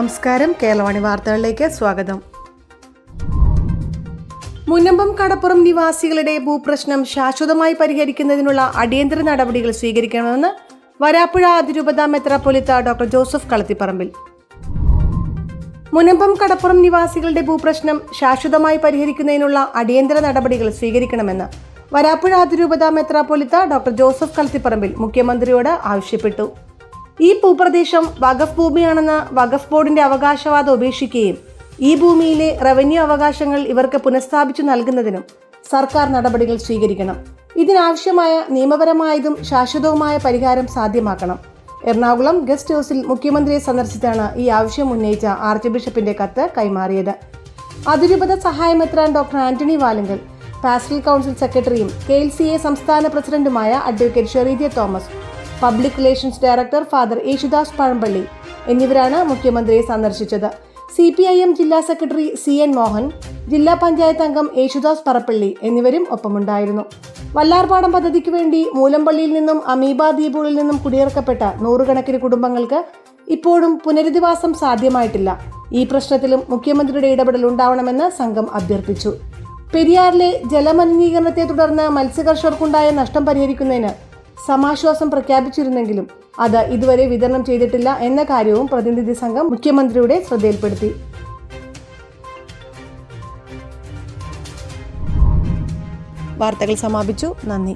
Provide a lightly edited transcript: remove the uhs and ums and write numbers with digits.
നമസ്കാരം. കേരളവാണി വാർത്തകളിലേക്ക് സ്വാഗതം. മുനമ്പം കടപ്പുറം നിവാസികളുടെ ഭൂപ്രശ്നം ശാശ്വതമായി പരിഹരിക്കുന്നതിനുള്ള അടിയന്തര നടപടികൾ സ്വീകരിക്കണമെന്ന് വരാപ്പുഴ അതിരൂപത മെത്രാപ്പൊലീത്ത ഡോക്ടർ ജോസഫ് കളത്തിപ്പറമ്പിൽ. മുനമ്പം കടപ്പുറം നിവാസികളുടെ ഭൂപ്രശ്നം ശാശ്വതമായി പരിഹരിക്കുന്നതിനുള്ള അടിയന്തര നടപടികൾ സ്വീകരിക്കണമെന്ന് വരാപ്പുഴ അതിരൂപത മെത്രാപ്പൊലീത്ത ഡോക്ടർ ജോസഫ് കളത്തിപ്പറമ്പിൽ മുഖ്യമന്ത്രിയോട് ആവശ്യപ്പെട്ടു. ഈ ഭൂപ്രദേശം വഖഫ് ഭൂമിയാണെന്ന് വഖഫ് ബോർഡിന്റെ അവകാശവാദം ഉപേക്ഷിക്കുകയും ഈ ഭൂമിയിലെ റവന്യൂ അവകാശങ്ങൾ ഇവർക്ക് പുനഃസ്ഥാപിച്ചു നൽകുന്നതിനും സർക്കാർ നടപടികൾ സ്വീകരിക്കണം. ഇതിനാവശ്യമായ നിയമപരമായതും ശാശ്വതവുമായ പരിഹാരം സാധ്യമാക്കണം. എറണാകുളം ഗസ്റ്റ് ഹൗസിൽ മുഖ്യമന്ത്രിയെ സന്ദർശിച്ചാണ് ഈ ആവശ്യം ഉന്നയിച്ച ആർച്ച് ബിഷപ്പിന്റെ കത്ത് കൈമാറിയത്. അതിരൂപത സഹായമെത്രാൻ doctor Antony Valankal, pastoral council സെക്രട്ടറിയും KLCA സംസ്ഥാന പ്രസിഡന്റുമായ advocate Shereeje Thomas, public relations director father Yesudas Pazhampally എന്നിവരാണ് മുഖ്യമന്ത്രിയെ സന്ദർശിച്ചത്. CPIM ജില്ലാ സെക്രട്ടറി CN മോഹൻ, ജില്ലാ പഞ്ചായത്ത് അംഗം യേശുദാസ് പറപ്പള്ളി എന്നിവരും ഒപ്പമുണ്ടായിരുന്നു. വല്ലാർപാടം പദ്ധതിക്ക് വേണ്ടി മൂലമ്പള്ളിയിൽ നിന്നും അമീബ ദ്വീപുകളിൽ നിന്നും കുടിയിറക്കപ്പെട്ട നൂറുകണക്കിന് കുടുംബങ്ങൾക്ക് ഇപ്പോഴും പുനരധിവാസം സാധ്യമായിട്ടില്ല. ഈ പ്രശ്നത്തിലും മുഖ്യമന്ത്രിയുടെ ഇടപെടൽ ഉണ്ടാവണമെന്ന് സംഘം അഭ്യർത്ഥിച്ചു. പെരിയാറിലെ ജലമലിനീകരണത്തെ തുടർന്ന് മത്സ്യകർഷകർക്കുണ്ടായ നഷ്ടം പരിഹരിക്കുന്നതിന് സമാശ്വാസം പ്രഖ്യാപിച്ചിരുന്നെങ്കിലും അത് ഇതുവരെ വിതരണം ചെയ്തിട്ടില്ല എന്ന കാര്യവും പ്രതിനിധി സംഘം മുഖ്യമന്ത്രിയുടെ ശ്രദ്ധയിൽപ്പെടുത്തി. വാർത്തകൾ സമാപിച്ചു. നന്ദി.